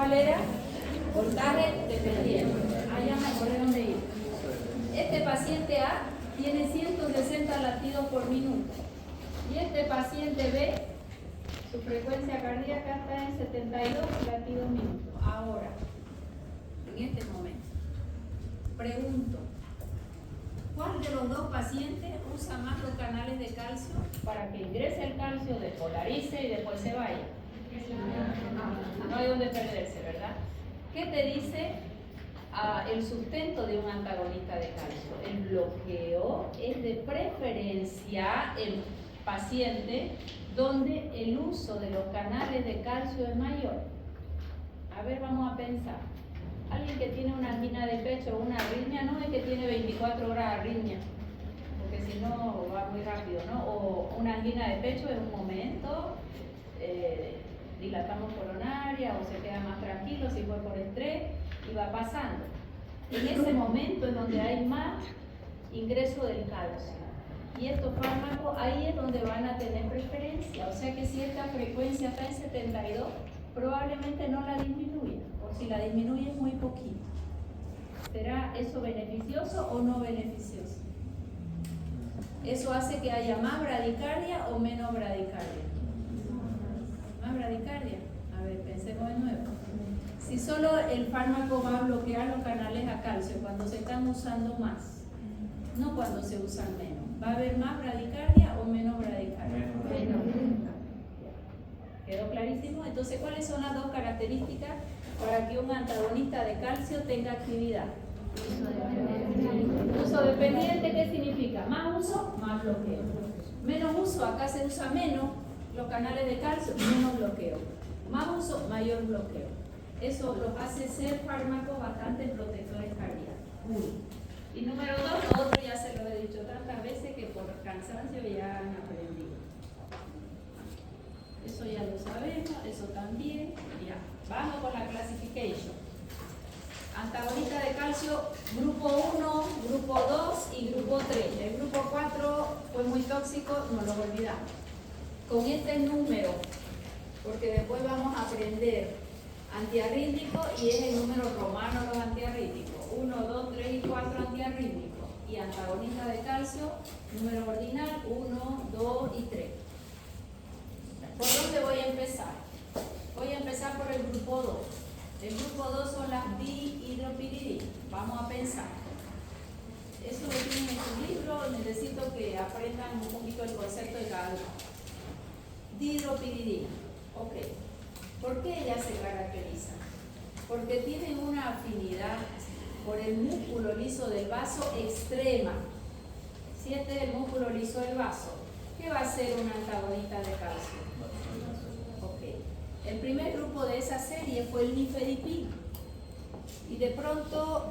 ¿cuál era? Voltaje dependiente. Ah, ya me acordé dónde ir. Este paciente A tiene 160 latidos por minuto. Y este paciente B, su frecuencia cardíaca está en 72 latidos minutos. Ahora, en este momento, pregunto, ¿cuál de los dos pacientes usa más los canales de calcio para que ingrese el calcio, despolarice y después se vaya? No hay donde perderse, ¿verdad? ¿Qué te dice el sustento de un antagonista de calcio? El bloqueo es de preferencia en paciente donde el uso de los canales de calcio es mayor. A ver, vamos a pensar. Alguien que tiene una angina de pecho o una arritmia no es que tiene 24 horas de arritmia, porque si no va muy rápido, ¿no? O una angina de pecho es un momento, dilatamos coronaria o se queda más tranquilo si fue por estrés y va pasando. En ese momento es donde hay más ingreso del calcio. Y estos fármacos ahí es donde van a tener preferencia. O sea que si esta frecuencia está en 72, probablemente no la disminuya. O si la disminuye es muy poquito. ¿Será eso beneficioso o no beneficioso? ¿Eso hace que haya más bradicardia o menos bradicardia? Más bradicardia. A ver, pensemos de nuevo. Si solo el fármaco va a bloquear los canales a calcio cuando se están usando más, no cuando se usan menos, ¿va a haber más bradicardia o menos bradicardia? Menos. ¿Quedó clarísimo? Entonces, ¿cuáles son las dos características para que un antagonista de calcio tenga actividad? Uso dependiente, ¿qué significa? Más uso, más bloqueo. Menos uso, acá se usa menos los canales de calcio, menos bloqueo. Más uso, mayor bloqueo. Eso los hace ser fármacos bastante protectores cardíacos. Y número dos, lo otro ya se lo he dicho tantas veces que por cansancio ya han aprendido. Eso ya lo sabemos, eso también. Ya. Vamos con la clasification. Antagonista de calcio, grupo 1, grupo 2 y grupo 3. El grupo 4 fue muy tóxico, nos lo olvidamos. Con este número, porque después vamos a aprender antiarrítmico y es el número romano los antiarrítmicos. 1, 2, 3 y 4 antiarrítmicos. Y antagonista de calcio, número ordinal 1, 2 y 3. ¿Por dónde voy a empezar? Voy a empezar por el grupo 2. El grupo 2 son las dihidropiridina. Vamos a pensar. Eso lo tienen en su libro, necesito que aprendan un poquito el concepto de cada uno. Dihidropiridina. Ok. ¿Por qué ellas se caracterizan? Porque tienen una afinidad por el músculo liso del vaso extrema. Si este es el músculo liso del vaso, ¿qué va a ser un antagonista de calcio? Ok. El primer grupo de esa serie fue el nifedipino. Y de pronto,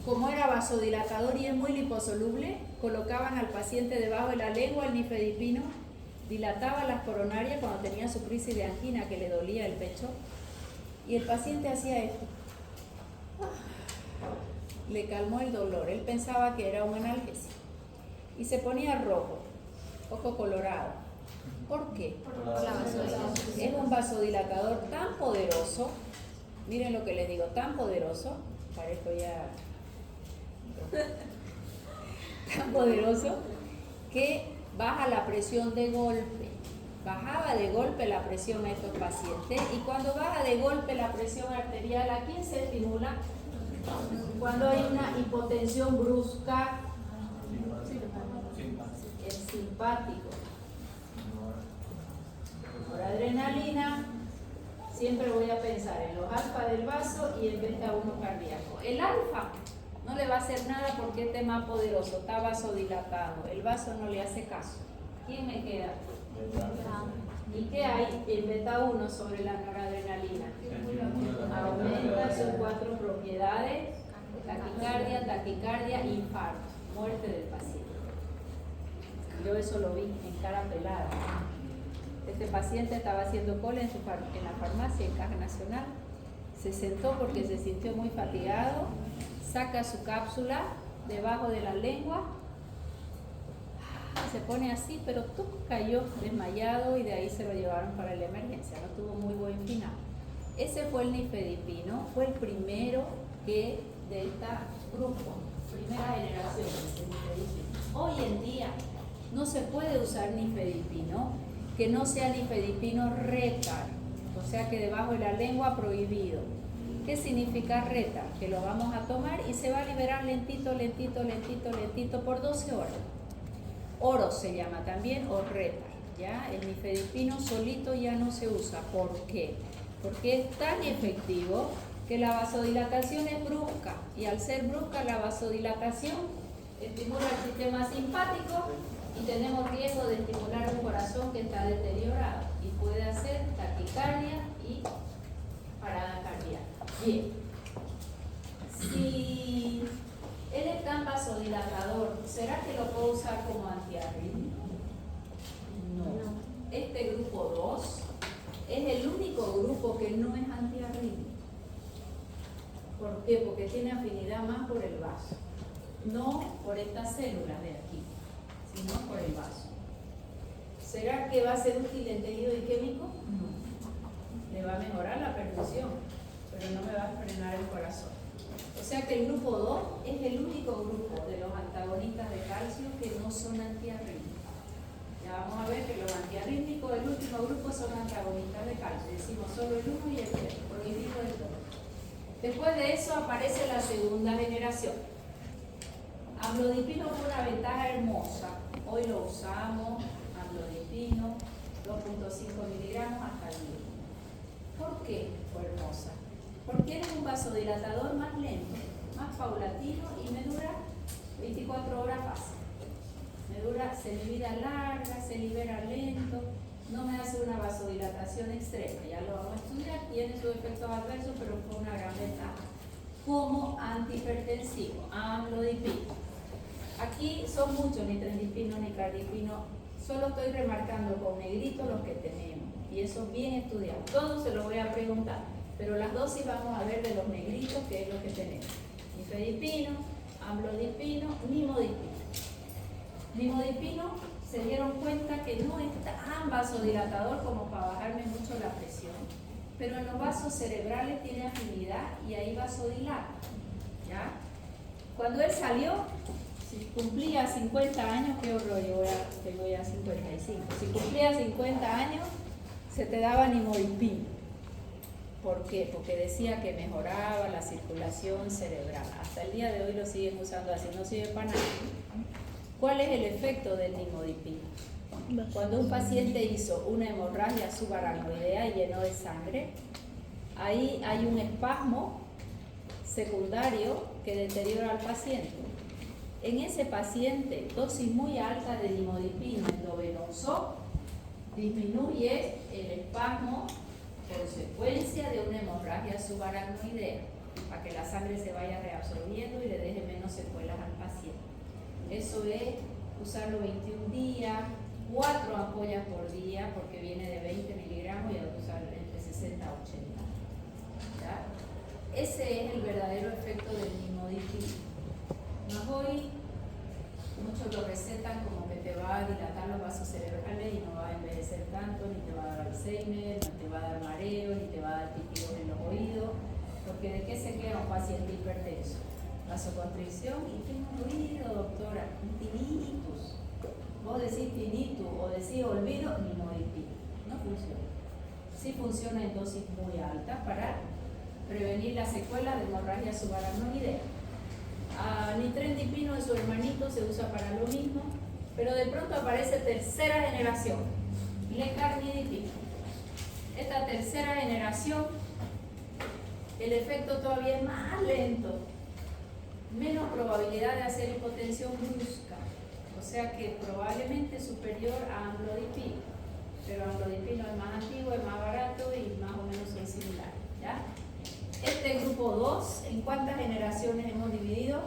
como era vasodilatador y es muy liposoluble, colocaban al paciente debajo de la lengua el nifedipino, dilataba las coronarias cuando tenía su crisis de angina que le dolía el pecho, y el paciente hacía esto. Le calmó el dolor, él pensaba que era un analgésico y se ponía rojo, ojo colorado. ¿Por qué? Es un vasodilatador tan poderoso, miren lo que les digo, tan poderoso, parezco ya tan poderoso que baja la presión de golpe. Bajaba de golpe la presión a estos pacientes, y cuando baja de golpe la presión arterial, ¿a quién se estimula? Cuando hay una hipotensión brusca, el simpático. Por adrenalina, siempre voy a pensar en los alfa del vaso y en beta 1 cardíaco. El alfa no le va a hacer nada porque este es más poderoso, está vasodilatado, el vaso no le hace caso. ¿Quién me queda? ¿Y qué hay en beta 1 sobre la noradrenalina? Aumenta sus 4 propiedades: taquicardia, infarto, muerte del paciente. Yo eso lo vi en cara pelada. Este paciente estaba haciendo cola en la farmacia, en Caja Nacional. Se sentó porque se sintió muy fatigado, saca su cápsula debajo de la lengua, se pone así, pero cayó desmayado y de ahí se lo llevaron para la emergencia. No tuvo muy buen final. Ese fue el nifedipino, fue el primero que de esta grupo, primera generación de nifedipino. Hoy en día no se puede usar nifedipino que no sea nifedipino retar, o sea que debajo de la lengua prohibido. ¿Qué significa retar? Que lo vamos a tomar y se va a liberar lentito, lentito, lentito, lentito por 12 horas. Oro se llama también o retar, ¿ya? El nifedipino solito ya no se usa. ¿Por qué? Porque es tan efectivo que la vasodilatación es brusca y al ser brusca la vasodilatación estimula el sistema simpático y tenemos riesgo de estimular un corazón que está deteriorado y puede hacer taquicardia y parada cardíaca. Bien, si él es tan vasodilatador, ¿será que lo puedo usar como antiarrítmico? No. Este grupo 2 es el único grupo que no es antiarrítmico. ¿Por qué? Porque tiene afinidad más por el vaso, no por estas células de aquí, sino por el vaso. ¿Será que va a ser útil en tejido isquémico? No. Le va a mejorar la perfusión, pero no me va a frenar el corazón. O sea que el grupo 2 es el único grupo de los antagonistas de calcio que no son antiarrítmicos. Ya vamos a ver que los antiarrítmicos del último grupo son antagonistas de calcio. Decimos solo el 1 y el 3, prohibido el 2. Después de eso aparece la segunda generación. Amlodipino fue una ventaja hermosa. Hoy lo usamos, amlodipino, 2.5 miligramos hasta el día. ¿Por qué fue hermosa? Porque es un vasodilatador más lento, más paulatino y me dura 24 horas fácil. Me dura, se libera larga, se libera lento, no me hace una vasodilatación extrema, ya lo vamos a estudiar, tiene sus efectos adversos, pero fue una gran ventaja. Como antihipertensivo, amlodipino. Aquí son muchos, ni trendipino ni cardipino, solo estoy remarcando con negrito los que tenemos, y eso bien estudiado. Todos se lo voy a preguntar, pero las dosis vamos a ver de los negritos, que es lo que tenemos. Nifedipino, amlodipino, nimodipino. Nimodipino se dieron cuenta que no es tan vasodilatador como para bajarme mucho la presión, pero en los vasos cerebrales tiene afinidad y ahí vasodilata, ¿ya? Cuando él salió, si cumplía 50 años, qué horror, yo tengo ya 55, si cumplía 50 años, se te daba nimodipino. ¿Por qué? Porque decía que mejoraba la circulación cerebral. Hasta el día de hoy lo siguen usando así, no sirve para nada. ¿Cuál es el efecto del nimodipino? Cuando un paciente hizo una hemorragia subaracnoidea y llenó de sangre, ahí hay un espasmo secundario que deteriora al paciente. En ese paciente, dosis muy alta de nimodipino endovenoso disminuye el espasmo consecuencia de una hemorragia subaracnoidea, para que la sangre se vaya reabsorbiendo y le deje menos secuelas al paciente. Eso es usarlo 21 días, 4 ampollas por día, porque viene de 20 miligramos y hay que usar entre 60 a 80. ¿Ya? Ese es el verdadero efecto del nimodipino. Más hoy, muchos lo recetan como que te va a dilatar los vasos cerebrales y no va a envejecer tanto, ni te va a dar Alzheimer, ni te va a dar mareo, ni te va a dar pitidos en los oídos, porque ¿de qué se queda un paciente hipertenso? Vasoconstricción y tengo ruido, doctora, tinnitus. Vos decís tinnitus o decís olvido, nimodipino. No funciona. Sí funciona en dosis muy altas para prevenir las secuelas de hemorragia subaracnoidea. Nitrendipino de su hermanito se usa para lo mismo, pero de pronto aparece tercera generación, lecarnidipino. Esta tercera generación, el efecto todavía es más lento, menos probabilidad de hacer hipotensión brusca, o sea que probablemente superior a amlodipino, pero amlodipino es más antiguo, es más barato y más o menos son similares, ¿ya? Este grupo 2, ¿en cuántas generaciones hemos dividido?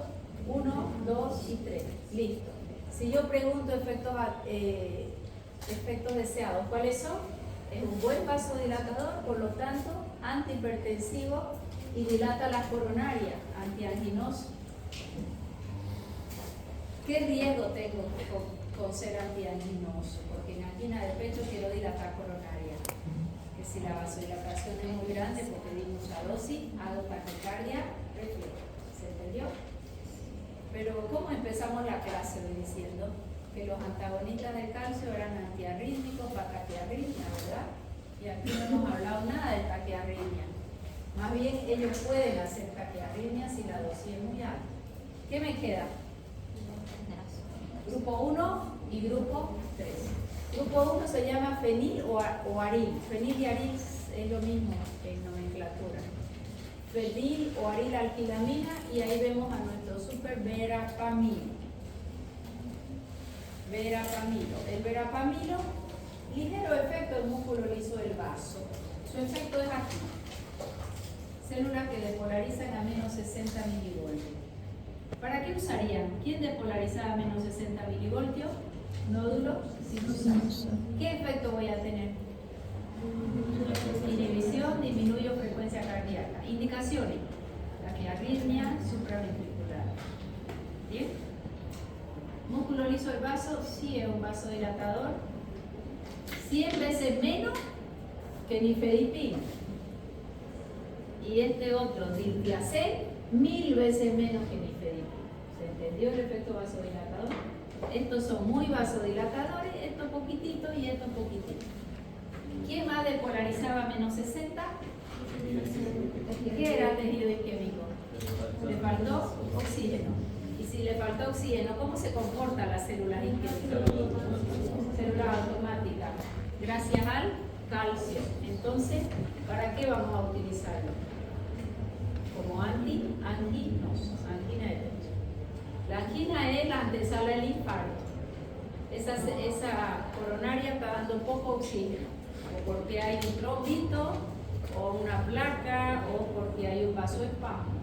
1, 2 y 3. Listo. Si yo pregunto efectos deseados, ¿cuáles son? Es un buen vasodilatador, por lo tanto, antihipertensivo y dilata las coronarias, antianginoso. ¿Qué riesgo tengo con ser antianginoso? Porque en angina de pecho quiero dilatar coronaria. Que si la vasodilatación es muy grande porque di mucha dosis, hago taquicardia, reflejo. ¿Se entendió? Pero ¿cómo empezamos la clase hoy diciendo? Que los antagonistas del calcio eran antiarrítmicos para taquiarritmia, ¿verdad? Y aquí no hemos hablado nada de taquiarritmia. Más bien ellos pueden hacer taquiarritmia si la dosis es muy alta. ¿Qué me queda? Grupo 1 y grupo 3. Grupo 1 se llama fenil o aril. Fenil y aril es lo mismo en nomenclatura. Fenil o aril alquilamina, y ahí vemos a nuestro super verapamilo. Verapamilo. El verapamilo, ligero efecto del músculo liso del vaso. Su efecto es aquí. Células que despolarizan a menos 60 milivoltios. ¿Para qué usarían? ¿Quién despolarizaba a menos 60 milivoltios? Nódulo sinusal. ¿Qué efecto voy a tener? Inhibición, disminuyo frecuencia cardíaca. Indicaciones: taquiarritmia supraventricular. ¿Bien? Músculo liso del vaso sí es un vasodilatador 100 veces menos que nifedipina. Y este otro, diltiazem, 1000 veces menos que nifedipina. ¿Se entendió el efecto vasodilatador? Estos son muy vasodilatadores, estos poquititos y estos poquititos. ¿Quién más despolarizaba a menos 60? ¿Qué era tejido isquémico? Le faltó oxígeno. Y si le faltó oxígeno, ¿cómo se comportan las células isquémicas? Células automáticas. Gracias al calcio. Entonces, ¿para qué vamos a utilizarlo? Como anginoso, angina de pecho. La angina es la antesala del infarto. Esa coronaria está dando poco oxígeno, o porque hay un trombito, o una placa, o porque hay un vasoespasmo.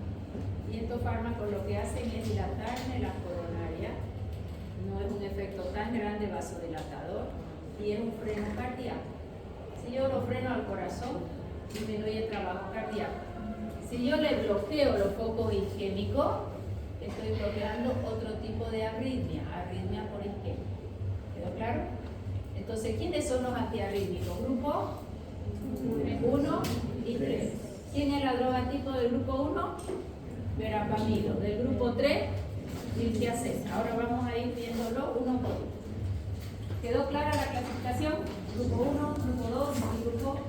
Y estos fármacos lo que hacen es dilatarme la coronaria. No es un efecto tan grande vasodilatador y es un freno cardíaco. Si yo lo freno al corazón, disminuye el trabajo cardíaco. Si yo le bloqueo los focos isquémicos, estoy bloqueando otro tipo de arritmia, arritmia por isquemia. ¿Quedó claro? Entonces, ¿quiénes son los antiarrítmicos? Grupo 1 y 3. ¿Quién es la droga tipo del grupo 1? Verapamilo. Del grupo 3, diltiazem. Ahora vamos a ir viéndolo uno por uno. ¿Quedó clara la clasificación? Grupo 1, grupo 2 y grupo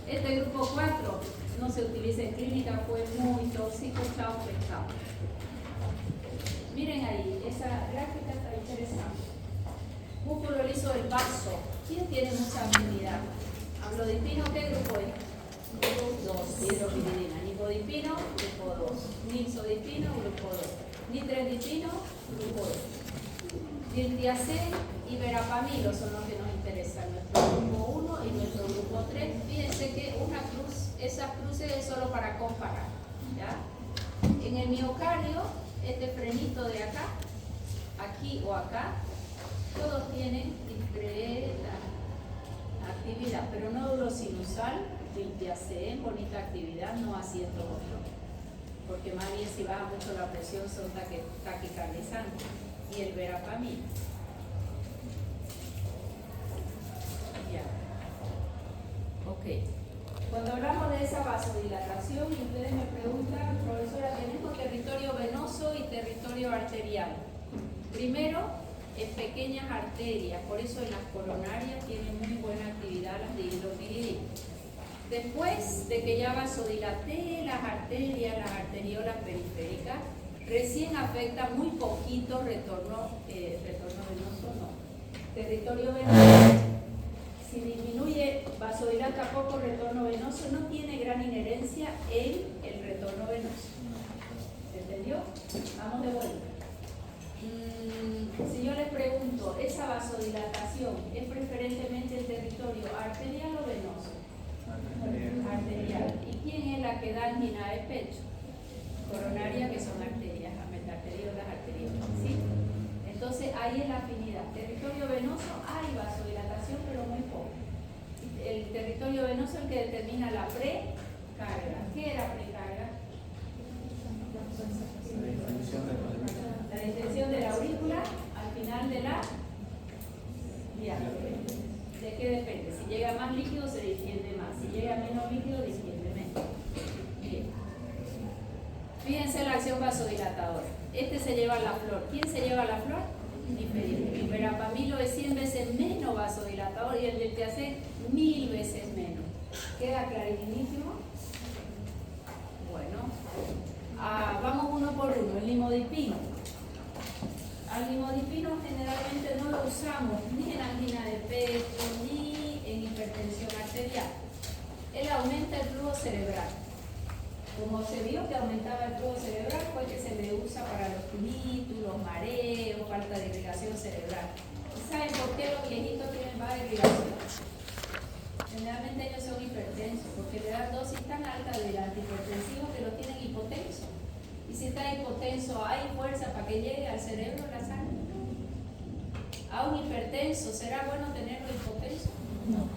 3. Este grupo 4 no se utiliza en clínica, fue muy tóxico, chao, pescado. Miren ahí, esa gráfica está interesante. Músculo liso del vaso. ¿Quién tiene mucha habilidad? Amlodipino, ¿qué grupo es? Grupo 2, hidropiridina. Nifedipino, grupo 2. Nilsodipino, grupo 2. Nitredipino, grupo 2. Diltiazem y verapamilo son los que nos interesan, nuestro grupo 1 y nuestro grupo 3. Fíjense que una cruz, esas cruces es solo para comparar, ¿ya? En el miocardio, este frenito de acá, aquí o acá, todos tienen discreta actividad, pero nódulo sinusal, diltiazem, bonita actividad, no así estos otros, porque más bien si baja mucho la presión son taquicardizantes. Y el verapamilo. Ya. Ok. Cuando hablamos de esa vasodilatación, y ustedes me preguntan, profesora, tenemos territorio venoso y territorio arterial. Primero, en pequeñas arterias, por eso en las coronarias tienen muy buena actividad las de hidropiridina. Después de que ya vasodilaté las arterias, las arteriolas periféricas, recién afecta muy poquito retorno venoso, no. Territorio venoso, si disminuye, vasodilata poco retorno venoso, no tiene gran inherencia en el retorno venoso. ¿Se entendió? Vamos de vuelta. Si yo les pregunto, ¿esa vasodilatación es preferentemente en territorio arterial o venoso? Arterial. ¿Y quién es la que da angina de pecho? Coronaria, que son arterias, metaarteriolas, arteriolas, ¿sí? Entonces ahí es la afinidad. Territorio venoso hay vasodilatación, pero muy poco. El territorio venoso es el que determina la precarga. ¿Qué era precarga? La distensión de la aurícula al final de la vía. ¿De qué depende? Si llega más líquido se distiende llega menos líquido, distiende menos. Bien. Fíjense la acción vasodilatadora. Este se lleva la flor. ¿Quién se lleva la flor? El verapamilo es 100 veces menos vasodilatador y el del THC 1000 veces menos. ¿Queda clarísimo? Bueno, vamos uno por uno. El limodipino. Al limodipino generalmente no lo usamos ni en angina de pecho ni en hipertensión arterial. Él aumenta el flujo cerebral. Como se vio que aumentaba el flujo cerebral, fue que se le usa para los tinnitus, los mareos, falta de irrigación cerebral. ¿Y saben por qué los viejitos tienen baja irrigación? Generalmente ellos son hipertensos, porque le dan dosis tan altas del antihipertensivo que lo tienen hipotenso. Y si está hipotenso, ¿hay fuerza para que llegue al cerebro la sangre? A un hipertenso, ¿será bueno tenerlo hipotenso? No.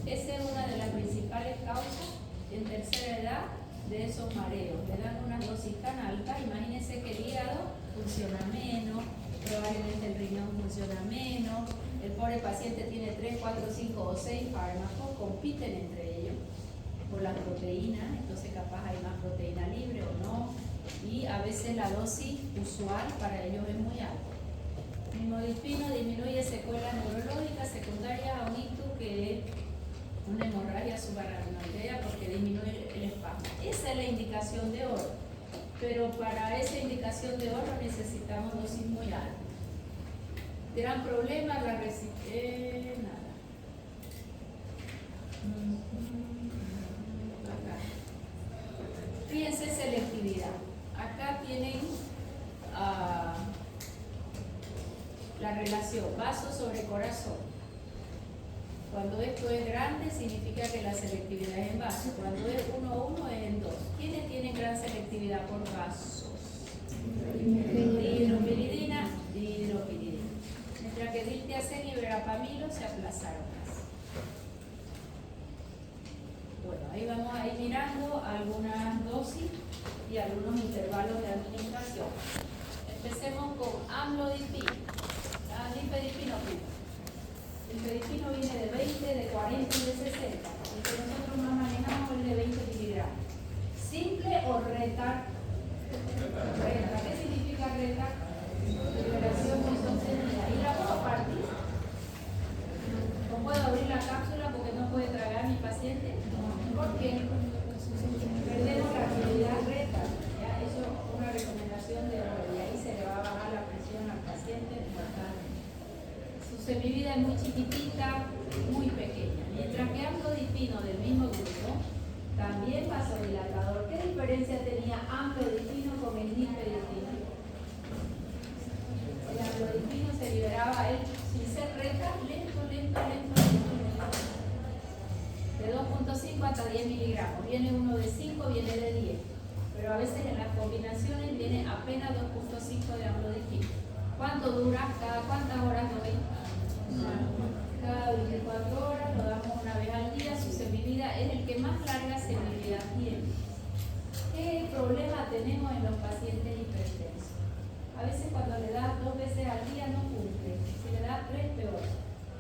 Esa es una de las principales causas en tercera edad de esos mareos. Le dan una dosis tan alta, imagínense que el hígado funciona menos, probablemente el riñón funciona menos, el pobre paciente tiene 3, 4, 5 o 6 fármacos, compiten entre ellos por las proteínas, entonces capaz hay más proteína libre o no, y a veces la dosis usual para ellos es muy alta. El limodipino disminuye secuelas neurológicas secundarias a un ictus que es una hemorragia subaracnoidea porque disminuye el espasmo. Esa es la indicación de oro, pero para esa indicación de oro necesitamos dosis muy altas. ¿Gran problema la resistencia? Nada. Acá. Fíjense selectividad. Acá tienen la relación vaso sobre corazón. Cuando esto es grande significa que la selectividad es en vaso. Cuando es 1:1 es en 2. ¿Quiénes tienen gran selectividad por vasos? Dihidropiridina, dihidropiridina. Mientras que diltiazem y verapamilo se aplazaron más. Bueno, ahí vamos a ir mirando algunas dosis y algunos intervalos de administración. Empecemos con amlodipino. Nifedipino primero. El nifedipino viene de 20, de 40 y de 60. El que nosotros más manejamos es de 20 miligramos. ¿Simple o reta? Reta. ¿Qué significa reta? Liberación muy sostenida. ¿Y la puedo partir? ¿No puedo abrir la cápsula porque no puede tragar mi paciente? ¿Por qué? Perdemos la actividad reta. ¿Ya? Eso es una recomendación de oro y ahí se le va a bajar la presión al paciente bastante. Su semivida es muy chiquitita, muy pequeña. Mientras que amlodipino del mismo grupo, también vasodilatador. ¿Qué diferencia tenía amlodipino con el nifedipino? El amlodipino se liberaba él sin ser reta, lento. De 2.5 hasta 10 miligramos. Viene uno de 5, viene de 10. Pero a veces en las combinaciones viene apenas 2.5 de amlodipino. ¿Cuánto dura? ¿Cada cuántas horas lo ven? Cada 24 horas, lo damos una vez al día. Su semivida es el que más larga semivida tiene. ¿Qué problema tenemos en los pacientes hipertensos? A veces cuando le das 2 veces al día no cumple. Si le das 3, peor.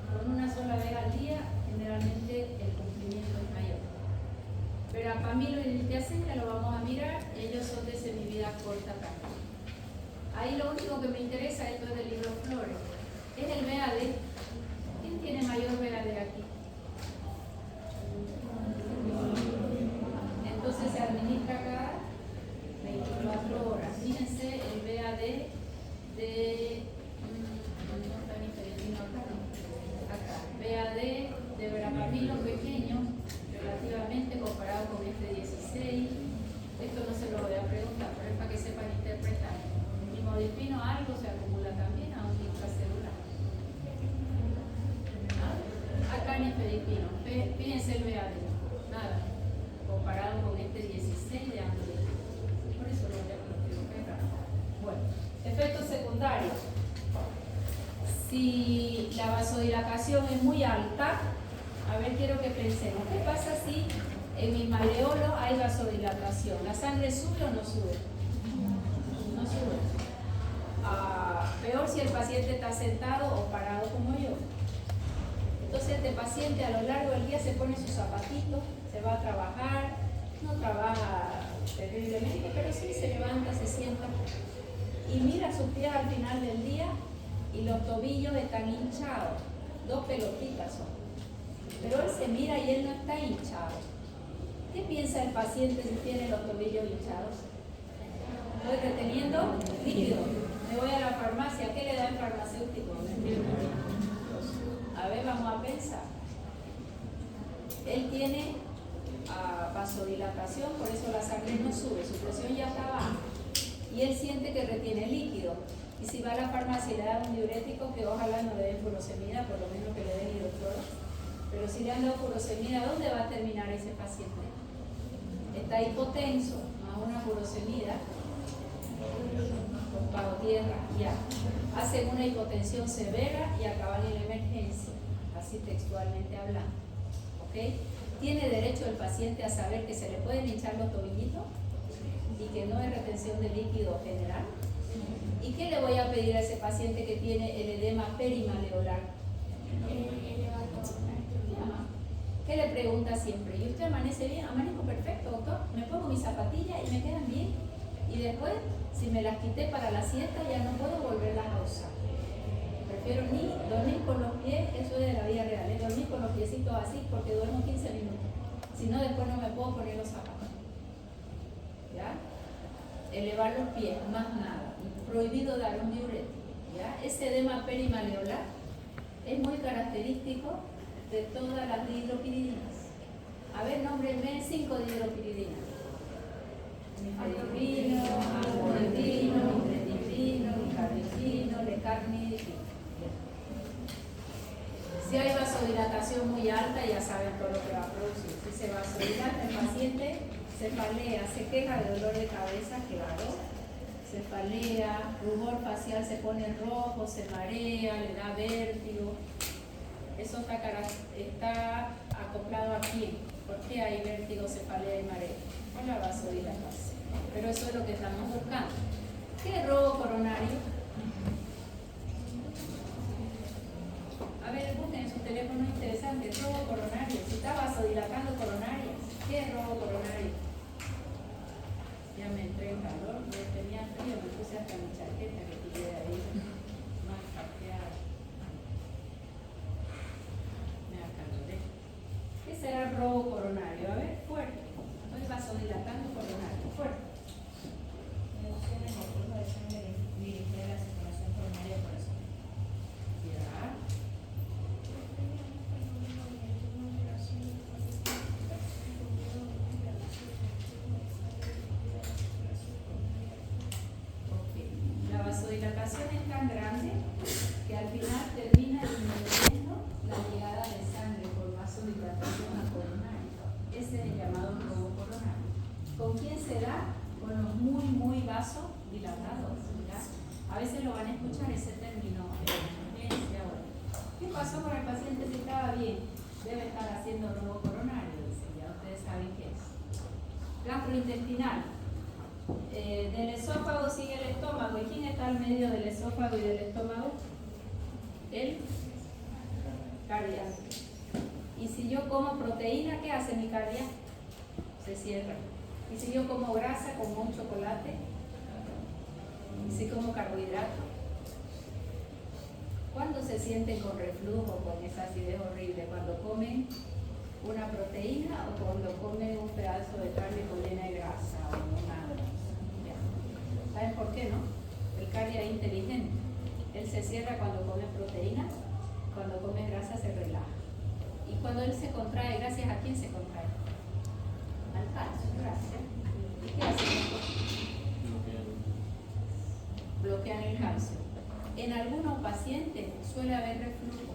Con una sola vez al día, generalmente el cumplimiento es mayor. Verapamilo y diltiazem, ya lo vamos a mirar, ellos son de semivida corta también. Ahí lo único que me interesa, esto es del libro Flores, es el VAD. ¿Quién tiene mayor VAD aquí? Entonces se administra cada 24 horas. Fíjense el VAD de VAD de verapamilo pequeño, relativamente comparado con este 16. Esto no se lo voy a preguntar, pero es para que sepan interpretar. El limodipino algo se acumula también a un intracelular. Acá nifedipino, fíjense el VAD, nada, comparado con este 16 de amlodipino. Por eso lo voy a colocar. Bueno, efectos secundarios. Si la vasodilatación es muy alta, a ver, quiero que pensemos, ¿qué pasa si en mi maleolo hay vasodilatación? ¿La sangre sube o no sube? No sube. Peor si el paciente está sentado o parado como yo. Entonces este paciente a lo largo del día se pone sus zapatitos, se va a trabajar, no trabaja terriblemente, pero sí se levanta, se sienta y mira sus pies al final del día y los tobillos están hinchados, 2 pelotitas son. Pero él se mira y él no está hinchado. ¿Qué piensa el paciente si tiene los tobillos hinchados? Estoy reteniendo líquido. Me voy a la farmacia. ¿Qué le da el farmacéutico? A ver, vamos a pensar. Él tiene vasodilatación, por eso la sangre no sube, su presión ya está baja. Y él siente que retiene líquido. Y si va a la farmacia y le dan un diurético, que ojalá no le den furosemida, por lo menos que le den hidrocloro. Pero si le han dado furosemida, ¿dónde va a terminar ese paciente? Está hipotenso, más una furosemida, con bajo tierra, ya. Hacen una hipotensión severa y acaban en la emergencia, así textualmente hablando. ¿Ok? ¿Tiene derecho el paciente a saber que se le pueden hinchar los tobillitos y que no es retención de líquido general? ¿Y qué le voy a pedir a ese paciente que tiene el edema perimaleolar? ¿Qué le pregunta siempre? ¿Y usted amanece bien? Amanezco perfecto, doctor. Me pongo mis zapatillas y me quedan bien. Y después, si me las quité para la siesta, ya no puedo volverlas a usar. Prefiero ni dormir con los pies, eso es de la vida real, dormir con los piecitos así porque duermo 15 minutos. Si no, después no me puedo poner los zapatos. ¿Ya? Elevar los pies, más nada. Prohibido dar un diurético. ¿Ya? Ese edema perimaleolar es muy característico de todas las dihidropiridinas. A ver, nómbrenme 5 dihidropiridinas. Nifedipino, amlodipino, nifedipino, nicardipino, lecarnidipino. Si hay vasodilatación muy alta, ya saben todo lo que va a producir. Si se vasodilata, el paciente cefalea, se queja de dolor de cabeza, claro. Cefalea, rubor facial, se pone rojo, se marea, le da vértigo. Eso está acoplado aquí. ¿Por qué hay vértigo, cefalea y mareo? Por la vasodilatación. Pero eso es lo que estamos buscando. ¿Qué es robo coronario? A ver, busquen en su teléfono interesante. Robo coronario. Si está vasodilatando coronarias, ¿qué es robo coronario? Ya me entré en calor, yo tenía frío, me puse hasta mi chaqueta que tiré de ahí. Más capeada. Me acaloré. ¿Qué será el robo coronario? A ver, fuerte. Estoy vasodilatando coronario. Fuerte. Reducciones de flujo de sangre dirigida a la circulación coronaria del corazón. Ya. La vasodilatación es tan grande que al final termina disminuyendo la llegada de sangre por vasodilatación a coronario. Ese es el llamado robo coronario. ¿Con quién se da? Con los muy vasodilatados. ¿Ya? A veces lo van a escuchar ese término en la emergencia. ¿Qué pasó con el paciente si estaba bien? Debe estar haciendo robo coronario, dice, ya ustedes saben qué es. Gastrointestinal. Del esófago sigue el estómago. ¿Y quién está al medio del esófago y del estómago? El cardiaco. Y si yo como proteína, ¿qué hace mi cardiaco? Se cierra. Y si yo como grasa, como un chocolate, y si como carbohidrato, ¿cuándo se sienten con reflujo, con esa acidez horrible? ¿Cuando comen una proteína o cuando comen un pedazo de carne con llena de grasa o una... ¿Saben por qué, no? El cardia es inteligente. Él se cierra cuando come proteínas, cuando come grasa se relaja. Y cuando él se contrae, ¿gracias a quién se contrae? Al calcio, gracias. ¿Y qué hacen? Bloquean el calcio. En algunos pacientes suele haber reflujo.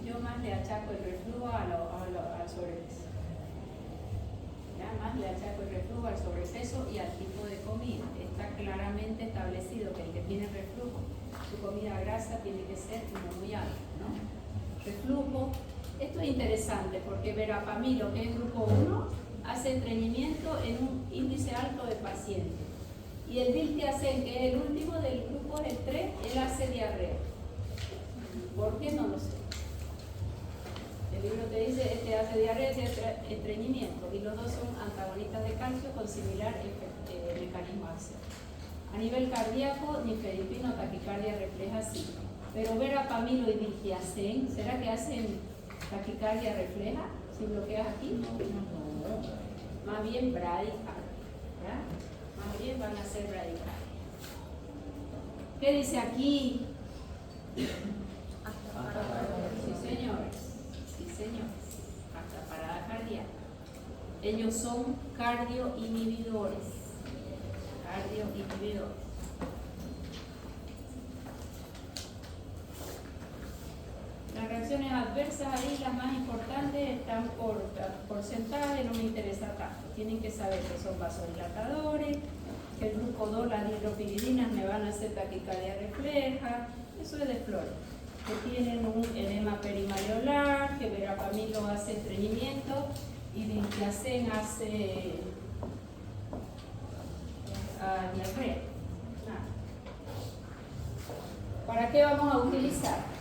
Yo más le achaco el reflujo al sobrepeso. Más le achaco el reflujo al sobrepeso y al tipo de comida. Está claramente establecido que el que tiene reflujo, su comida grasa tiene que ser no muy alta, ¿no? Reflujo, esto es interesante porque verapamilo, que es grupo 1, hace estreñimiento en un índice alto de pacientes. Y el diltiazem, que es el último del grupo, el 3, él hace diarrea. ¿Por qué? No lo sé. El libro te dice, este hace diarrea, este hace estreñimiento, y los dos son antagonistas de calcio con similar mecanismo de acción. A nivel cardíaco, nifedipino, taquicardia refleja sí. Pero verapamilo y diltiazem, ¿será que hacen taquicardia refleja si bloqueas aquí? No. Más bien bradicardia. ¿Ya? Más bien van a ser bradicardia. ¿Qué dice aquí? Sí, señores. Sí, señores. Hasta parada cardíaca. Ellos son cardioinhibidores. Cardioinhibidores. Las reacciones adversas ahí, las más importantes, están por porcentaje, no me interesa tanto. Tienen que saber que son vasodilatadores, que el glucodol, las hidropiridinas me van a hacer taquicardia refleja, eso es de flores. Que tienen un edema perimareolar, que verapamilo hace estreñimiento y diltiazem hace diarrea. ¿Para qué vamos a utilizar?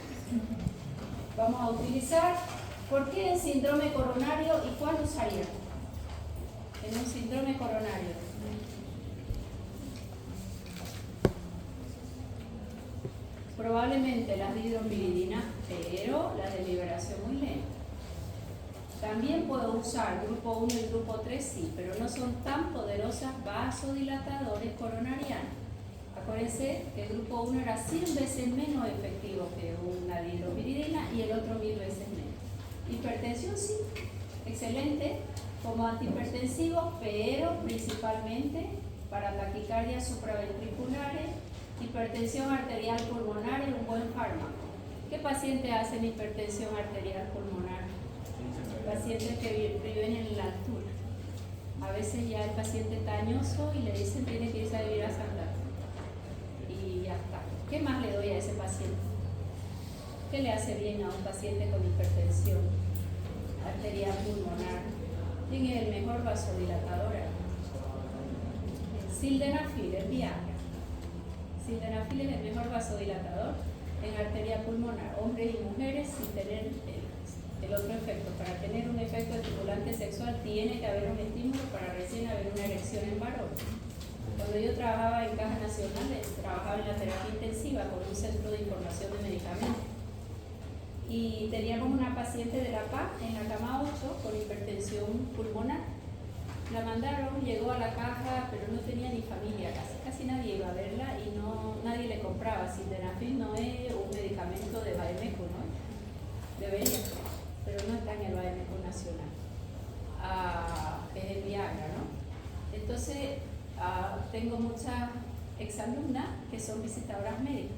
Vamos a utilizar, ¿por qué en síndrome coronario y cuál usaría? En un síndrome coronario. Probablemente las dihidropiridinas, pero la de liberación muy lenta. También puedo usar grupo 1 y grupo 3, sí, pero no son tan poderosas vasodilatadores coronarianos. Acuérdense que el grupo 1 era 100 veces menos efectivo que una dihidropiridina y el otro 1000 veces menos. Hipertensión sí, excelente como antihipertensivo, pero principalmente para taquicardias supraventriculares, hipertensión arterial pulmonar es un buen fármaco. ¿Qué pacientes hacen hipertensión arterial pulmonar? Pacientes que viven en la altura. A veces ya el paciente está añoso y le dicen tiene que irse a vivir a Santa. Y ya está. ¿Qué más le doy a ese paciente? ¿Qué le hace bien a un paciente con hipertensión arterial pulmonar? ¿Quién es el mejor vasodilatador? Sildenafil, el Viagra. Sildenafil es el mejor vasodilatador en arteria pulmonar, hombres y mujeres sin tener el otro efecto. Para tener un efecto estimulante sexual tiene que haber un estímulo para recién haber una erección en varón. Cuando yo trabajaba en Caja Nacional, trabajaba en la terapia intensiva con un centro de información de medicamentos. Y teníamos una paciente de La Paz en la cama 8 con hipertensión pulmonar. La mandaron, llegó a la caja, pero no tenía ni familia, casi nadie iba a verla y nadie le compraba. Sildenafil no es un medicamento de Baemeco, ¿no? Debería, pero no está en el Baemeco nacional. Es el Viagra, ¿no? Entonces, tengo muchas exalumnas que son visitadoras médicas.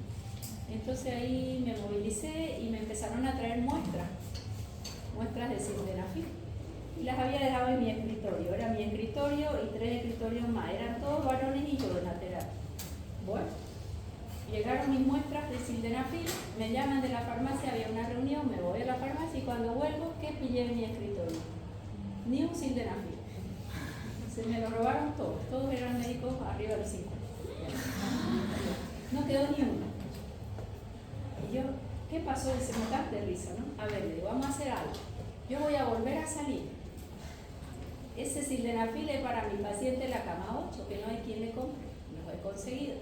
Entonces ahí me movilicé y me empezaron a traer muestras de sildenafil. Y las había dejado en mi escritorio. Era mi escritorio y 3 escritorios más. Eran todos varones y yo en la terapia. Bueno, llegaron mis muestras de sildenafil, me llaman de la farmacia, había una reunión, me voy a la farmacia y cuando vuelvo, ¿qué pillé en mi escritorio? Ni un sildenafil. Se me lo robaron todos eran médicos arriba del 50. No quedó ni uno. Y yo, ¿qué pasó? Se me cae de risa, ¿no? A ver, le digo, vamos a hacer algo. Yo voy a volver a salir. Ese sildenafil es para mi paciente en la cama 8, que no hay quien le compre, lo he conseguido.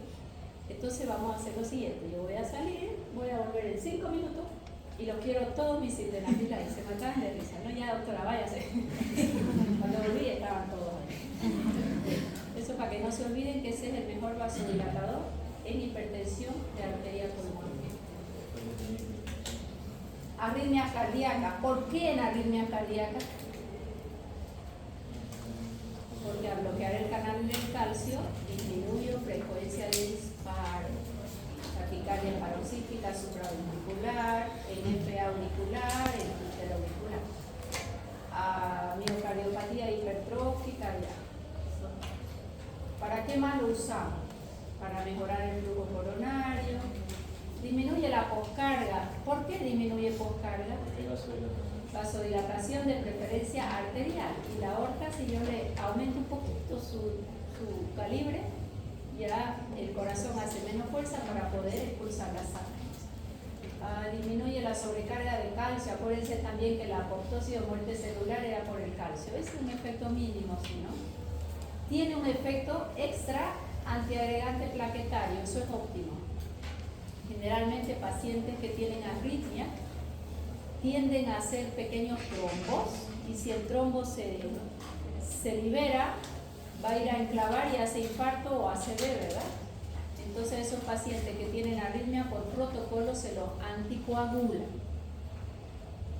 Entonces vamos a hacer lo siguiente, yo voy a salir, voy a volver en 5 minutos y los quiero todos mis sildenafil ahí. Se me caen de risa, no, ya doctora, váyase. Cuando volví estaban todos ahí. Eso para que no se olviden que ese es el mejor vasodilatador en hipertensión de arteria pulmonar. Arritmias cardíacas. ¿Por qué en arritmias cardíacas? Porque al bloquear el canal del calcio disminuye frecuencia de disparo, taquicardia paroxística supraventricular, NFA auricular, el auricular, miocardiopatía hipertrófica. ¿Para qué más lo usamos? Para mejorar el flujo coronario. Disminuye la poscarga. ¿Por qué disminuye poscarga? Vasodilatación de preferencia arterial. Y la aorta, si yo le aumento un poquito su calibre, ya el corazón hace menos fuerza para poder expulsar la sangre. disminuye la sobrecarga de calcio. Acuérdense también que la apoptosis o muerte celular era por el calcio. Es un efecto mínimo, ¿sí, no? Tiene un efecto extra antiagregante plaquetario, eso es óptimo. Generalmente pacientes que tienen arritmia tienden a hacer pequeños trombos, y si el trombo se libera, va a ir a enclavar y hace infarto o ACV, ¿verdad? Entonces esos pacientes que tienen arritmia por protocolo se los anticoagula.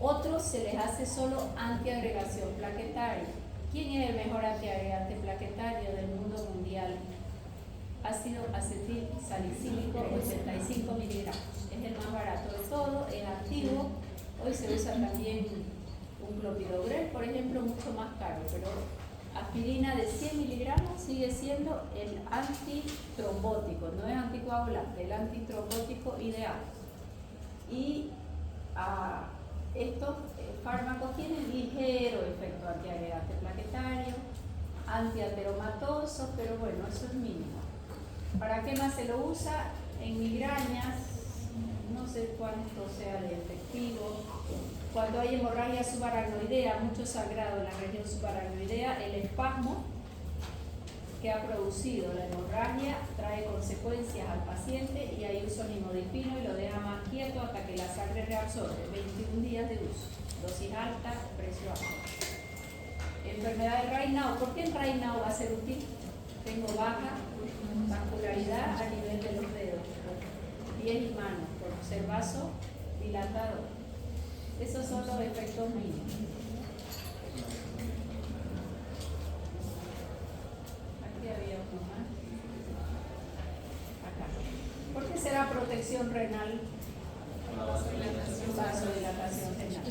Otros se les hace solo antiagregación plaquetaria. ¿Quién es el mejor antiagregante plaquetario del mundo mundial? Ácido acetil salicílico 85 miligramos. Es el más barato de todo, es activo. Hoy se usa también un clopidogrel, por ejemplo, mucho más caro, pero aspirina de 100 miligramos sigue siendo el antitrombótico, no es anticoagulante, el antitrombótico ideal. Y estos fármacos tienen ligero efecto antiagregante plaquetario, antiateromatoso, pero bueno, eso es mínimo. ¿Para qué más se lo usa? En migrañas, no sé cuánto sea de efectivo. Cuando hay hemorragia subaracnoidea, mucho sangrado en la región subaracnoidea, el espasmo que ha producido la hemorragia trae consecuencias al paciente y ahí usa nimodipino y lo deja más quieto hasta que la sangre reabsorbe. 21 días de uso, dosis alta, precio alto. Enfermedad de Raynaud. ¿Por qué en Raynaud va a ser útil? Tengo baja vascularidad a nivel de los dedos, pies y manos, por ser vaso dilatador. Esos son los efectos mínimos. Aquí había uno más. Acá. ¿Por qué será protección renal? Vasodilatación renal.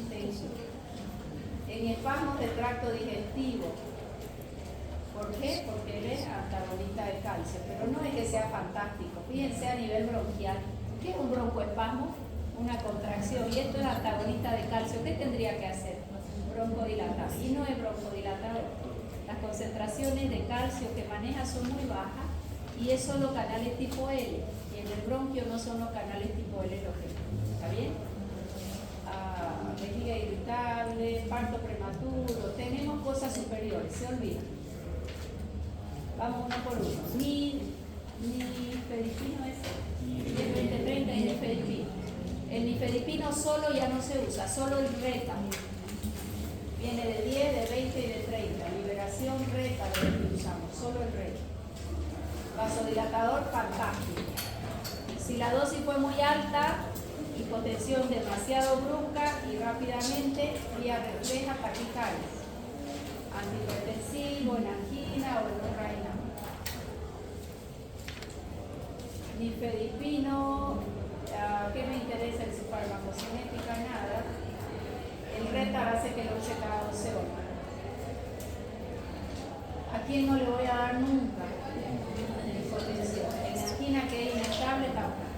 En espasmos del tracto digestivo. ¿Por qué? Porque él es antagonista del calcio, pero no es que sea fantástico. Fíjense a nivel bronquial. ¿Qué es un broncoespasmo? Una contracción, y esto es antagonista de calcio. ¿Qué tendría que hacer? Broncodilatar, y no es broncodilatador. Las concentraciones de calcio que maneja son muy bajas y es solo canales tipo L, y en el bronquio no son los canales tipo L los que, ¿está bien? Vejiga irritable, parto prematuro, tenemos cosas superiores, se olvidan. Vamos uno por uno. Nifedipino es el 2030 y nifedipino. El nifedipino solo ya no se usa, solo el reta. Viene de 10, de 20 y de 30. Liberación reta de lo que usamos, solo el reta. Vasodilatador fantástico. Si la dosis fue muy alta, hipotensión demasiado brusca y rápidamente, vía refleja, taquicardia. Antihipertensivo, en angina o en Raynaud. Nifedipino, ¿qué me interesa en su farmacocinética? Nada. El Retar hace que lo use cada 12 horas. ¿A quién no le voy a dar nunca? Hipotensión. En angina, que es inestable, tampoco.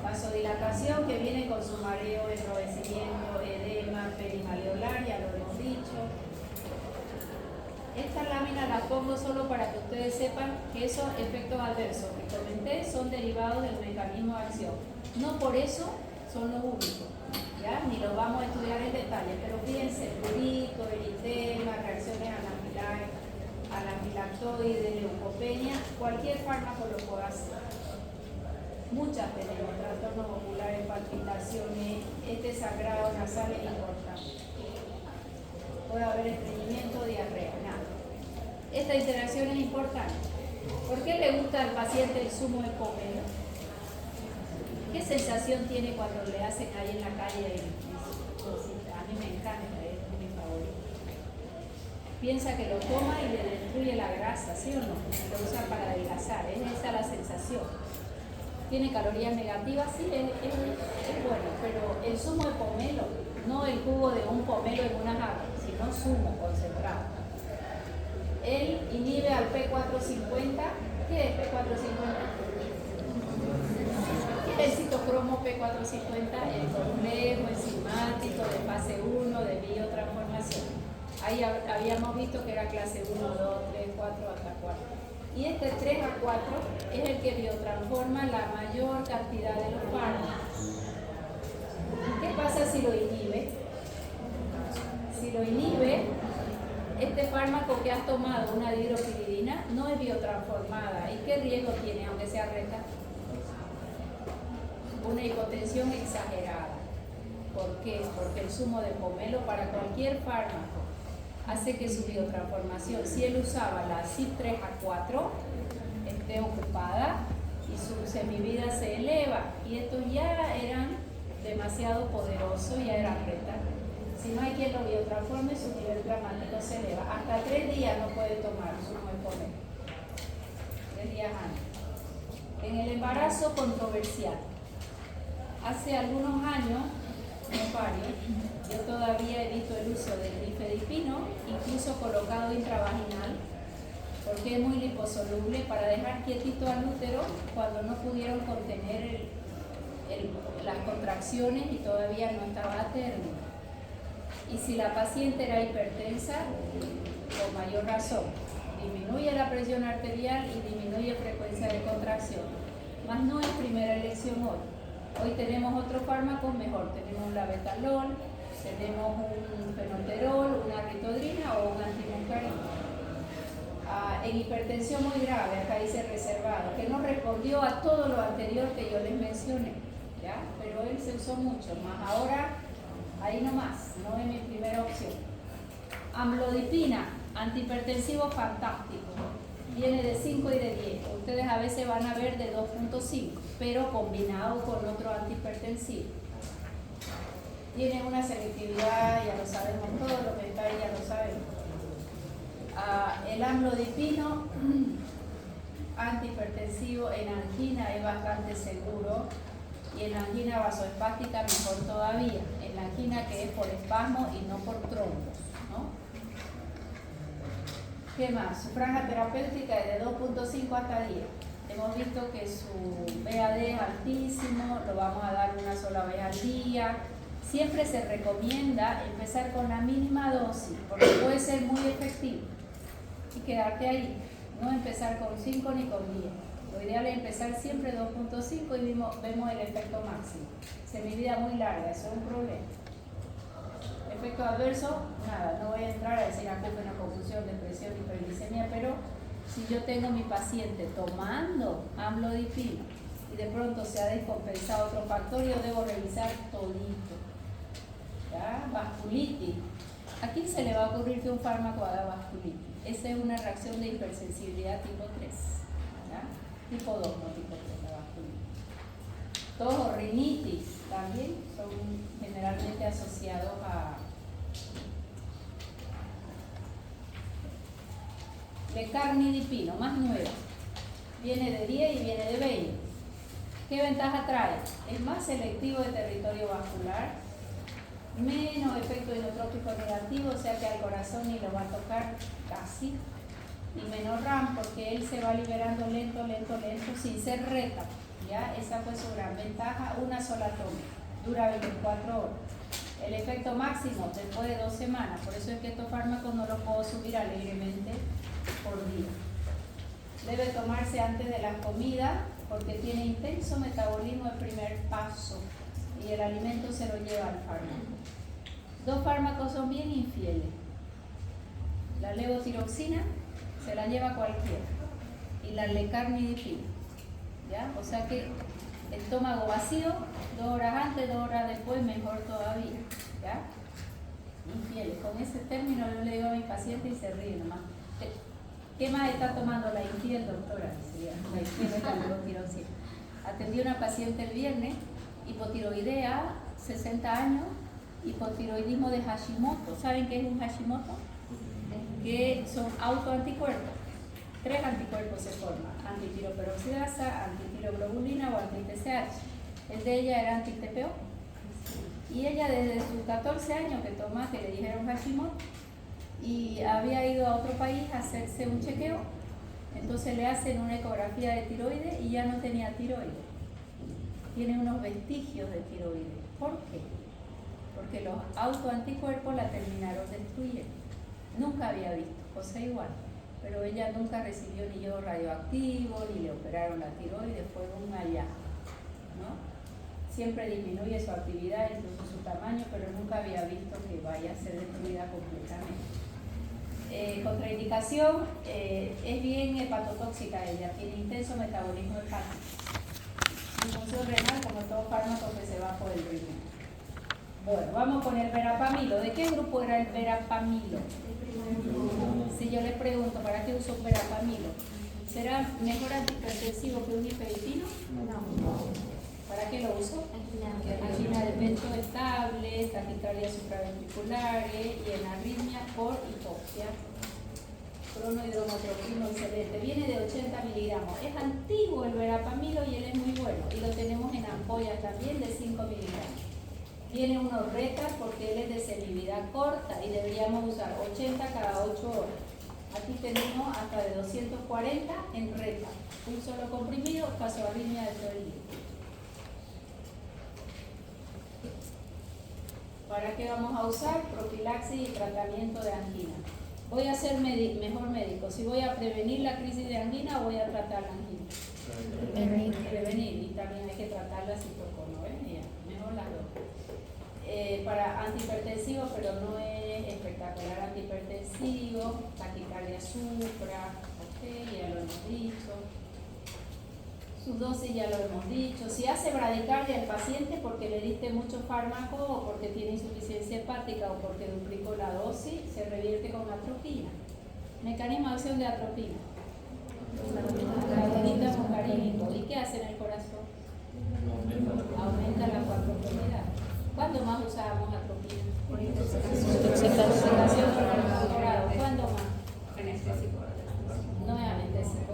Vasodilatación, que viene con su mareo, enrojecimiento, edema, perimaleolar, ya lo hemos dicho. Esta lámina la pongo solo para que ustedes sepan que esos efectos adversos que comenté son derivados del mecanismo de acción. No por eso son los únicos, ¿ya? Ni los vamos a estudiar en detalle, pero fíjense, prurito, eritema, reacciones anafilactoides, leucopenia, cualquier fármaco lo puede hacer. Muchas tenemos, trastornos oculares, palpitaciones, este sangrado nasal es importante. Puede haber estreñimiento, diarrea, nada. Esta interacción es importante. ¿Por qué le gusta al paciente el zumo de pomelo? ¿Qué sensación tiene cuando le hacen ahí en la calle? A mí me encanta, es mi favorito. Piensa que lo toma y le destruye la grasa, ¿sí o no? Lo usa para adelgazar, es esa la sensación. Tiene calorías negativas, sí, es bueno, pero el zumo de pomelo, no el jugo de un pomelo en una jarra, sino zumo concentrado. Él inhibe al P450. ¿Qué es P450? ¿Qué es el citocromo P450? El complejo enzimático de fase 1 de biotransformación. Ahí habíamos visto que era clase 1, 2, 3, 4, hasta 4. Y este 3 a 4 es el que biotransforma la mayor cantidad de los fármacos. ¿Qué pasa si lo inhibe? Si lo inhibe, este fármaco que has tomado, una dihidropiridina, no es biotransformada. ¿Y qué riesgo tiene, aunque sea recta? Una hipotensión exagerada. ¿Por qué? Porque el zumo de pomelo para cualquier fármaco hace que su biotransformación, si él usaba la CYP3A4, esté ocupada y su semivida se eleva. Y estos ya eran demasiado poderosos, ya eran recta. Si no hay quien lo biotransforme, su nivel dramático se eleva. Hasta 3 días no puede tomar zumo de pomelo. 3 días antes. En el embarazo controversial. Hace algunos años, no varios, yo todavía he visto el uso del nifedipino, incluso colocado intravaginal, porque es muy liposoluble, para dejar quietito al útero cuando no pudieron contener las contracciones y todavía no estaba a término. Y si la paciente era hipertensa, con mayor razón, disminuye la presión arterial y disminuye frecuencia de contracción. Mas no es primera elección hoy. Hoy tenemos otros fármacos mejor, tenemos la betalol, tenemos un fenoterol, una ritodrina o un antimuscarino. En hipertensión muy grave, acá dice reservado, que no respondió a todo lo anterior que yo les mencioné, ¿ya? Pero él se usó mucho, más ahora, ahí nomás, no es mi primera opción. Amlodipina, antihipertensivo fantástico, viene de 5 y de 10, ustedes a veces van a ver de 2.5, pero combinado con otro antihipertensivo. Tiene una selectividad, ya lo sabemos todos, los que está ahí ya lo sabemos. El amlodipino antihipertensivo en angina es bastante seguro y en angina vasoespástica mejor todavía, en la angina que es por espasmo y no por trombos, ¿no? ¿Qué más? Su franja terapéutica es de 2.5 hasta 10. Hemos visto que su BAD es altísimo, lo vamos a dar una sola vez al día. Siempre se recomienda empezar con la mínima dosis, porque puede ser muy efectivo. Y quedarte ahí, no empezar con 5 ni con 10. Lo ideal es empezar siempre 2.5 y vemos el efecto máximo. Semivida muy larga, eso es un problema. Efecto adverso, nada, no voy a entrar a decir acúfeno, confusión, depresión, hiperglicemia, pero si yo tengo a mi paciente tomando amlodipino y de pronto se ha descompensado otro factor, yo debo revisar todito. ¿Ya? Vasculitis. ¿A quién se le va a ocurrir que un fármaco haga vasculitis? Esa es una reacción de hipersensibilidad tipo 3. ¿Ya? Tipo 2, no tipo 3, la vasculitis. Tos o rinitis también son generalmente asociados a lecarnidipino, más nueva. Viene de 10 y viene de 20. ¿Qué ventaja trae? Es más selectivo de territorio vascular, menos efecto inotrópico negativo, o sea que al corazón ni lo va a tocar casi, y menos RAM, porque él se va liberando lento, sin ser reta. ¿Ya? Esa fue su gran ventaja, una sola toma, dura 24 horas. El efecto máximo después de 2 semanas, por eso es que estos fármacos no los puedo subir alegremente por día. Debe tomarse antes de la comida porque tiene intenso metabolismo el primer paso y el alimento se lo lleva al fármaco. 2 fármacos son bien infieles. La levotiroxina se la lleva cualquiera y la lecarnidipina. ¿Ya? O sea que estómago vacío, 2 horas antes, 2 horas después, mejor todavía. ¿Ya? Infieles. Con ese término yo le digo a mi paciente y se ríe nomás. ¿Qué más está tomando la infiel, doctora? La infiel es la levotiroxina. Atendí a una paciente el viernes, hipotiroidea, 60 años, hipotiroidismo de Hashimoto. ¿Saben qué es un Hashimoto? Que son autoanticuerpos. 3 anticuerpos se forman: antitiroperoxidasa, antitiroglobulina o anti-TSH. El de ella era anti-TPO. Y ella desde sus 14 años que toma, que le dijeron Hashimoto, y había ido a otro país a hacerse un chequeo, entonces le hacen una ecografía de tiroides y ya no tenía tiroides. Tiene unos vestigios de tiroides. ¿Por qué? Porque los autoanticuerpos la terminaron destruyendo. Nunca había visto cosa igual. pero ella nunca recibió ni yodo radioactivo, ni le operaron la tiroides, fue un hallazgo, ¿no? Siempre disminuye su actividad, incluso su tamaño, pero nunca había visto que vaya a ser destruida completamente. Contraindicación, es bien hepatotóxica ella, tiene intenso metabolismo hepático. Disfunción renal, como todo fármaco que se va por el riñón. Bueno, vamos con el verapamilo. ¿De qué grupo era el verapamilo? Si yo les pregunto, ¿para qué uso verapamilo? ¿Será mejor antihipertensivo que un hiperipino? No. ¿Para qué lo uso? Angina de pecho estable, taquicardia supraventriculares y en arritmia por hipoxia. Cronohidromotropino excelente, viene de 80 miligramos. Es antiguo el verapamilo y él es muy bueno. Y lo tenemos en ampollas también de 5 miligramos. Tiene unos retas porque él es de semividad corta y deberíamos usar 80 cada 8 horas. Aquí tenemos hasta de 240 en reta. Un solo comprimido, caso arritmia de todo el día. ¿Para qué vamos a usar? Profilaxis y tratamiento de angina. Voy a ser mejor médico. Si voy a prevenir la crisis de angina o voy a tratar la angina. Prevenir. Y también hay que tratarla citocono, ¿ven? Mejor las dos. Para antihipertensivo, pero no es espectacular antihipertensivo, taquicardia supra, ok, ya lo hemos dicho. Sus dosis ya lo hemos dicho. Si hace bradicardia el paciente porque le diste mucho fármaco o porque tiene insuficiencia hepática o porque duplicó la dosis, se revierte con atropina. Mecanismo de acción de atropina. Agonista muscarínico. ¿Y qué hace en el corazón? Aumenta la coatroconidad. ¿Cuándo más usábamos atropina? Intoxicación por alcohol. ¿Cuándo más? Anestésico. No es anestésico.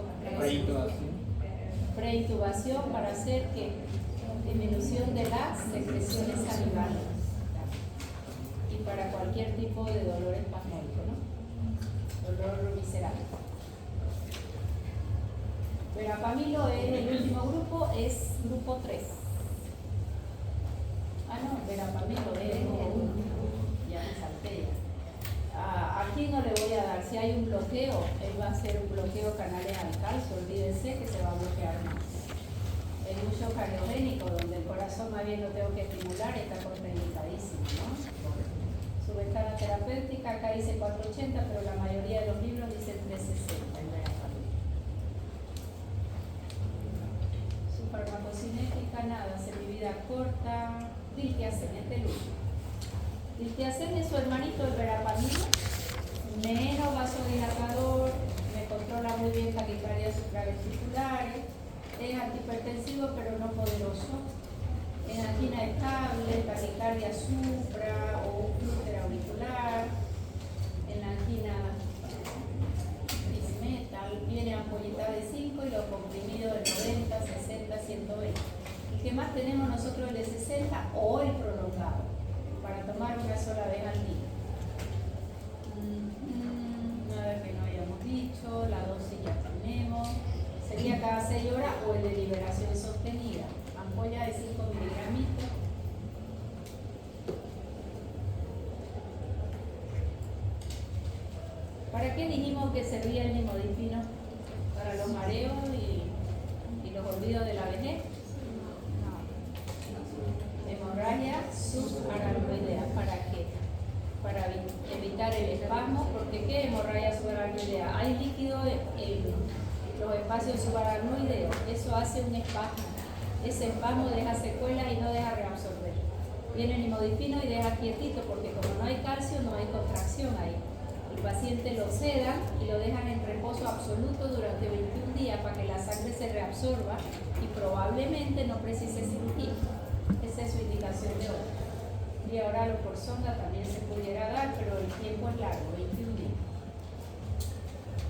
Preintubación para hacer que disminución de las secreciones salivales y para cualquier tipo de dolor espasmódico, ¿no? Dolor visceral. Verapamilo es el último grupo, es grupo 3. Ah, no, verapamilo es el último, ya me salté ya. ¿A quién no le voy a dar? Si hay un bloqueo, él va a ser un bloqueo canales al calcio, olvídense que se va a bloquear más. El uso cardiogénico, donde el corazón más bien lo tengo que estimular, está contraindicadísimo, ¿no? Su ventana terapéutica, acá dice 480, pero la mayoría de los libros dicen 360 en verapamilo. Su farmacocinética, nada, semivida corta, diltiazem, este lujo. Diltiazem es su hermanito el verapamilo, menos vasodilatador, me controla muy bien taquicardias supraventriculares, es antihipertensivo pero no poderoso, en angina estable, taquicardia supra o flúter auricular, en angina dismetal, viene ampollita de 5 y los comprimidos de 90, 60, 120. ¿Y qué más tenemos nosotros el de 60 o el prolongado? Para tomar una sola vez al día. Nada que no hayamos dicho, la dosis ya tenemos. Sería cada 6 horas o el de liberación sostenida. Ampolla de 5 miligramitos. ¿Para qué dijimos que servía el nimodipino? Para los mareos y los olvidos de la vejez. Hemorragia subaracnoidea. ¿Para qué? Para evitar el espasmo, porque ¿qué hemorragia subaracnoidea? Hay líquido en los espacios subaracnoideos, eso hace un espasmo. Ese espasmo deja secuelas y no deja reabsorber. Viene el nimodipino y deja quietito, porque como no hay calcio, no hay contracción ahí. El paciente lo sedan y lo dejan en reposo absoluto durante 21 días para que la sangre se reabsorba y probablemente no precise cirugía. Esa es su indicación de hoy. Vía oral o por sonda también se pudiera dar, pero el tiempo es largo, 21 días.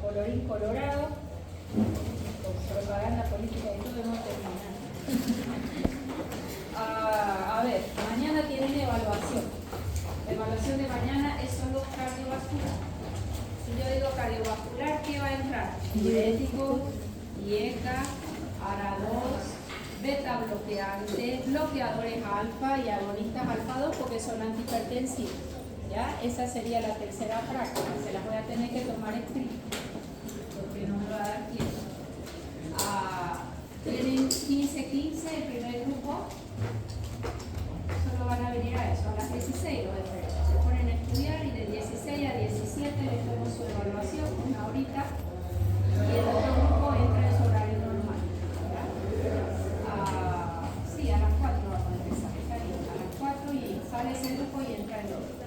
Colorín colorado, con propaganda política y todo hemos terminado. A ver, mañana tienen evaluación. La evaluación de mañana es solo cardiovascular. Si yo digo cardiovascular, ¿qué va a entrar? Diurético, IECA, ARA2, beta bloqueantes, bloqueadores alfa y agonistas alfa 2 porque son antihipertensivos. ¿Ya? Esa sería la tercera práctica, se las voy a tener que tomar escrito. 15:15 el primer grupo. Solo van a venir a eso, a las 16 los diferentes. Se ponen a estudiar y de 16 a 17 les tomo su evaluación, una horita, y el otro grupo entra en su horario normal. ¿Ya? Sí, a las 4 vamos a empezar, está bien, a las 4 y sale ese grupo y entra el otro.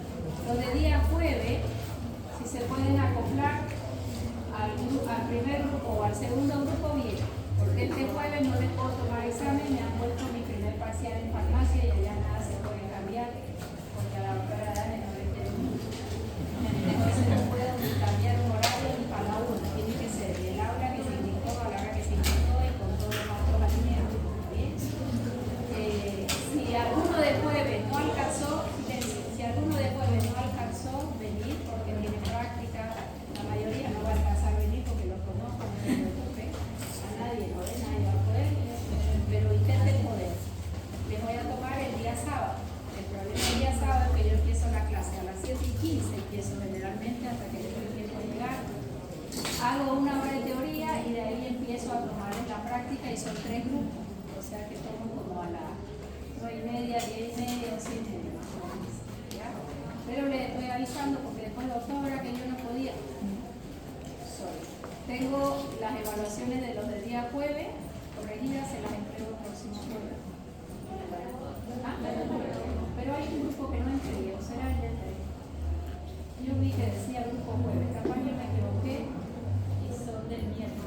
Los de día jueves, si se pueden acoplar al primer grupo o al segundo grupo, bien, porque este jueves no les puedo tomar examen, me han puesto mi primer parcial en farmacia y allá nada se puede cambiar, porque a la doctora Dani no le quiero mucho. Entonces no puedo ni cambiar un horario ni para la una, tiene que ser el aula que se indicó a la hora que se indicó y con todos los otros alineados. ¿Bien? Si alguno de jueves no alcanzó, si alguno de jueves no alcanzó venir porque tiene práctica, la mayoría no va a alcanzar a venir porque los conozco, no se preocupe, a nadie va a poder, pero intenten poder. Les voy a tomar el día sábado. El problema del día sábado es que yo empiezo la clase a las 7:15, empiezo generalmente hasta que les doy tiempo de llegar. Hago una hora de teoría y de ahí empiezo a tomar en la práctica y son 3 grupos, o sea que tomo como a las 9:30, 10:30, 11:30 más o menos. ¿Ya? Pero les estoy avisando porque después doctora que yo no podía. Tengo las evaluaciones de los del día jueves, corregidas, se las entrego el próximo jueves. Pero hay un grupo que no entregué, o será el de entrega. Yo vi que decía grupo jueves, capaz yo me equivoqué y son del miércoles.